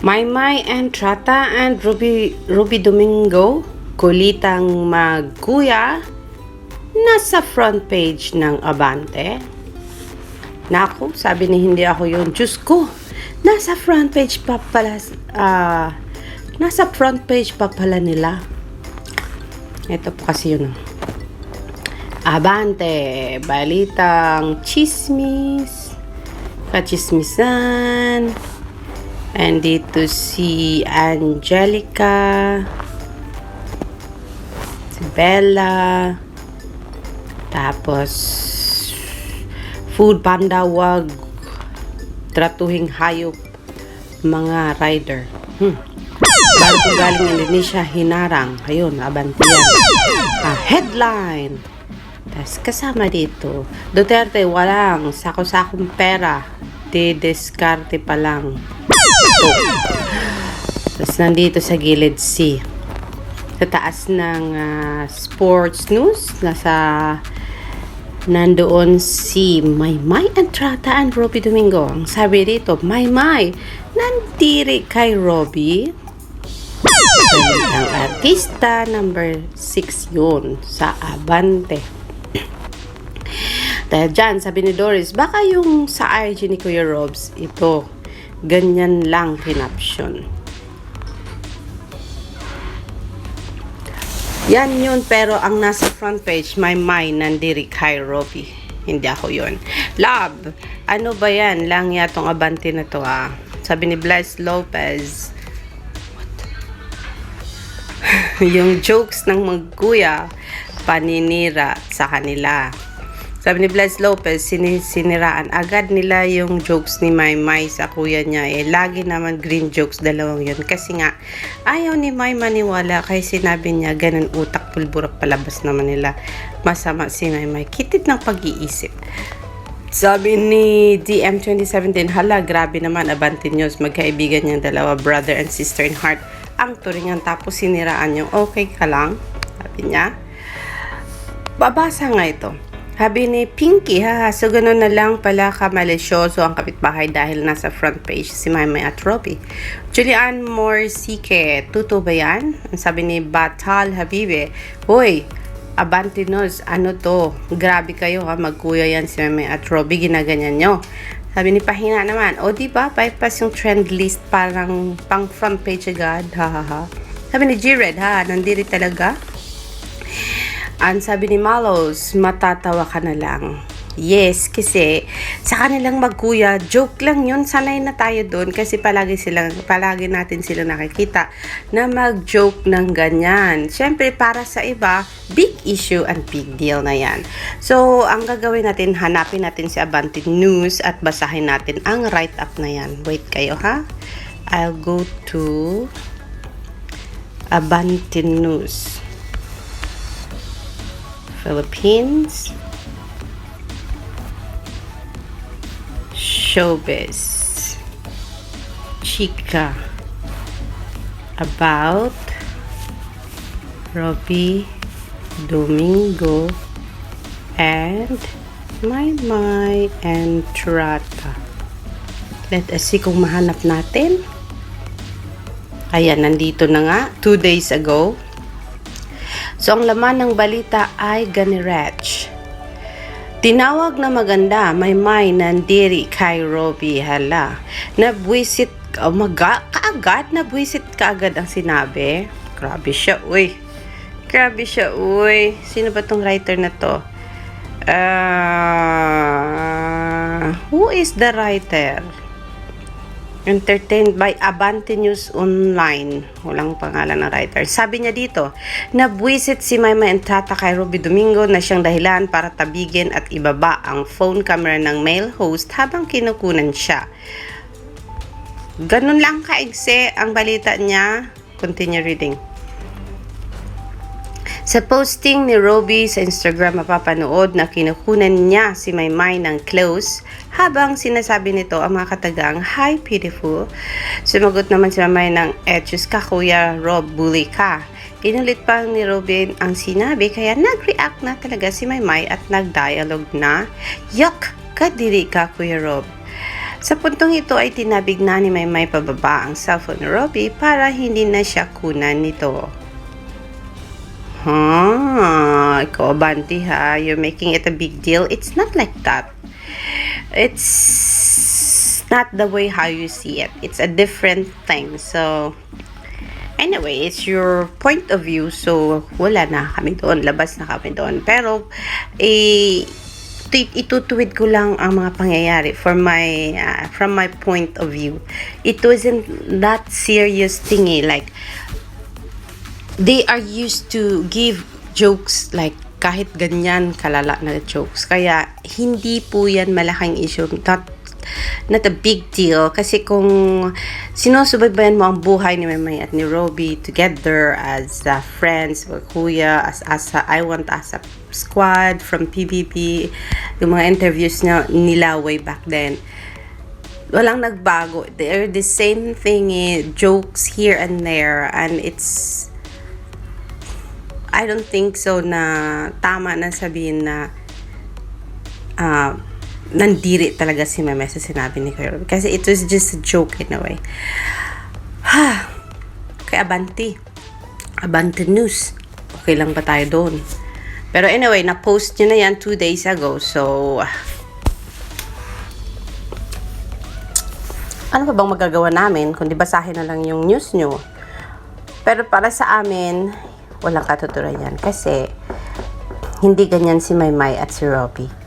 Maymay Entrata and Ruby Domingo, kulitang magkuya, nasa front page ng Abante. Naku, sabi ni hindi ako yun. Diyos ko, nasa front page pa pala, nasa front page pa pala nila. Ito po kasi yun. Abante, balitang chismis, kachismisan. And dito si Angelica, si Bella, tapos Food Panda, wag tratuhing hayop mga rider. Bago kung galing Indonesia, hinarang. Ayun, Abante yan. Headline. Tapos kasama dito, Duterte walang sako-sakong pera, didiskarte pa lang. Tapos nandito sa gilid sa taas ng sports news, nandoon si Maymay Entrata and Ruby Domingo. Ang sabi dito, Maymay, nandiri kay Ruby. Ang artista number 6 yun sa Abante. Dahil dyan, sabi ni Doris, baka yung sa IG ni Kuya Robs, ito, ganyan lang kinapsyon. Yan yun, pero ang nasa front page, Maymay, nandiri kay Ruby. Hindi ako yun. Love, ano ba yan? Lang yatong Abante na to Sabi ni Bless Lopez, yung jokes ng magkuya, paninira sa kanila. Sabi ni Bless Lopez, siniraan agad nila yung jokes ni Maymay sa kuya niya. Lagi naman green jokes, dalawang yun. Kasi nga, ayaw ni May maniwala kaya sinabi niya, ganun utak pulburak palabas naman nila. Masama si Maymay. Kitid ng pag-iisip. Sabi ni DM 2017, hala, grabe naman, Abante News. Magkaibigan niyang dalawa, brother and sister in heart. Ang turingan, tapos siniraan yung, okay ka lang? Sabi niya. Babasa nga ito. Sabi ni Pinky, so gano'n na lang pala kamalisyoso ang kapitbahay dahil nasa front page si Maymay at Ruby. Julian Morsike, tuto ba yan? Ang sabi ni Batal Habibe, hoy, Abante News, ano to? Grabe kayo magkuya yan si Maymay at Ruby, ginaganyan nyo. Sabi ni Pahina naman, diba, bypass yung trend list parang pang front page agad, Sabi ni G-Red, nandiri talaga? Ang sabi ni Malos, matatawa ka na lang. Yes, kasi sa kanilang magkuya, joke lang yun. Sanay na tayo doon kasi palagi natin silang nakikita na mag-joke ng ganyan. Siyempre, para sa iba, big issue and big deal na yan. So, ang gagawin natin, hanapin natin si Abante News at basahin natin ang write-up na yan. Wait kayo, I'll go to Abante News. Philippines, Showbiz, Chika, about Ruby Domingo and Maymay Entrata. Let us see kung mahanap natin. Ayan, nandito na nga, 2 days ago. So, ang laman ng balita ay ganirech. Tinawag na maganda, Maymay nandiri kay Ruby. Hala, nabwisit, kaagad, nabwisit kaagad ang sinabi. Grabe siya, uy. Sino ba tong writer na to? Who is the writer? Entertained by Abante News Online. Walang pangalan ng writer. Sabi niya dito, nabwisit si Maymay Entrata kay Ruby Domingo na siyang dahilan para tabigin at ibaba ang phone camera ng male host habang kinukunan siya. Ganun lang kaigse ang balita niya. Continue reading. Sa posting ni Ruby sa Instagram, mapapanood na kinukunan niya si Maymay ng close habang sinasabi nito ang mga katagang, "Hi, beautiful." Sumagot naman si Maymay ng, "Diyos ka, Kuya Rob, bully ka." Inulit pa ni Ruby ang sinabi kaya nag-react na talaga si Maymay at nag-dialogue na, "Yuck, kadiri ka, Kuya Rob." Sa puntong ito ay tinabig na ni Maymay pababa ang cellphone ni Robbie para hindi na siya kunan nito. Ikaw abanti ha, you're making it a big deal. It's not like that. It's not the way how you see it. It's a different thing. So, anyway, it's your point of view. So, wala na kami doon. Labas na kami doon. Pero, itutuwid ko lang ang mga pangyayari from my point of view. It wasn't that serious thingy. Like, they are used to give jokes like kahit ganyan kalala na jokes. Kaya, hindi po yan malaking issue. Not a big deal. Kasi kung sinusubaybayan mo ang buhay ni Maymay at ni Robbie together as friends, or kuya, as I want as a squad from PBB, yung mga interviews nila way back then, walang nagbago. They're the same thing, jokes here and there, and it's, I don't think so na tama na sabihin na nandiri talaga si Maymay sa sinabi ni Kuya Robbie. Kasi it was just a joke in a way. Kaya Abante News. Okay lang ba tayo doon? Pero anyway, na-post nyo na yan 2 days ago. So, ano pa bang magagawa namin? Kundi basahin na lang yung news nyo. Pero para sa amin, walang katuturan yan. Kasi, hindi ganyan si Maymay at si Robbie.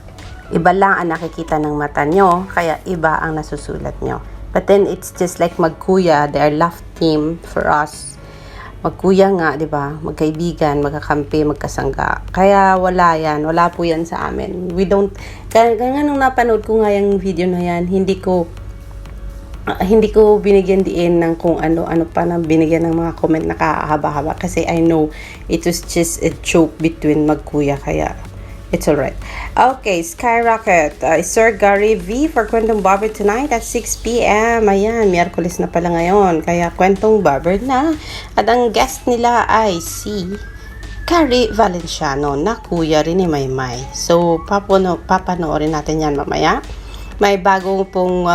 Iba lang ang nakikita ng mata nyo, kaya iba ang nasusulat nyo. But then, it's just like magkuya. They are love team for us. Magkuya nga, di ba? Magkaibigan, magkakampi, magkasangga. Kaya wala yan. Wala po yan sa amin. We don't, kaya nung napanood ko nga yung video na yan, hindi ko binigyan diin ng kung ano pa na binigyan ng mga comment na kahaba-haba. Kasi I know it was just a joke between magkuya. Kaya, it's alright. Okay, Skyrocket. Sir Gary V for Kwentong Barber tonight at 6 p.m. Ayan, Miyerkules na pala ngayon. Kaya Kwentong Barber na. At ang guest nila ay si Gary Valenciano na kuya rin ni Maymay. So, papanoorin natin yan mamaya. May bagong pong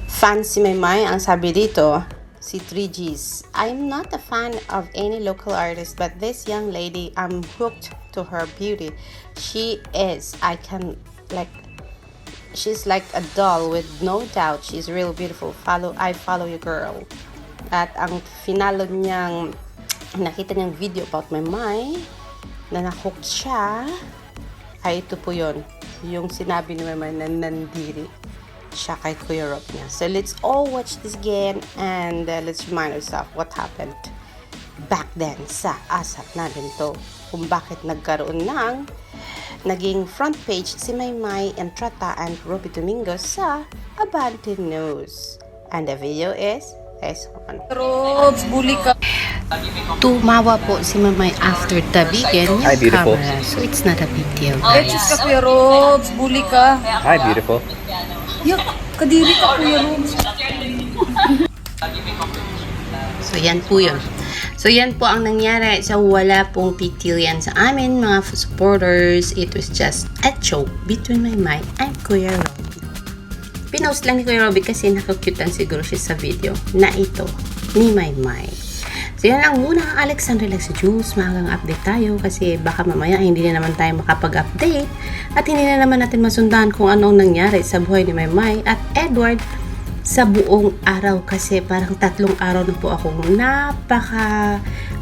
fan si Maymay. Ang sabi dito, si 3Gs. I'm not a fan of any local artist, but this young lady, I'm hooked to her beauty. She's like a doll with no doubt. She's real beautiful. I follow you, girl. At ang finalo niyang, nakita niyang video about Maymay, na na-hooked siya, ay ito po yun. Yung sinabi ni Maymay na nandiri siya kay Kuya Rob niya. So, let's all watch this again and let's remind ourselves what happened back then sa ASAP natin to. Kung bakit nagkaroon ng naging front page si Maymay Entrata and Robbie Domingo sa Abante News. And the video is this one. Robs, buli ka. Tumawa po si Maymay after tabigin yung Hi, beautiful. camera. So, it's not a big deal. Let's ka, Kuya Robs, buli ka. Hi, beautiful. Yak, kadiri ka, Kuya Robs. So, yan po yun. So, yan po ang nangyari. So, wala pong big deal yan sa amin, mga supporters. It was just a joke between Maymay and Kuya Robbie. Pinost lang ni Kuya Robbie kasi nakakutan siguro siya sa video na ito ni Maymay. So, yan lang muna, Alexandra Lex Juice. Magang update tayo kasi baka mamaya hindi na naman tayo makapag-update at hindi na naman natin masundan kung anong nangyari sa buhay ni Maymay at Edward sa buong araw kasi parang 3 araw na po akong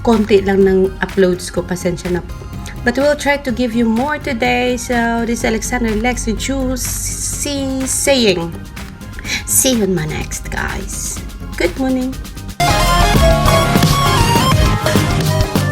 konti lang ng uploads ko. Pasensya na po. But we'll try to give you more today. So, this is Alexandra Lex Juice saying, see you on my next, guys. Good morning.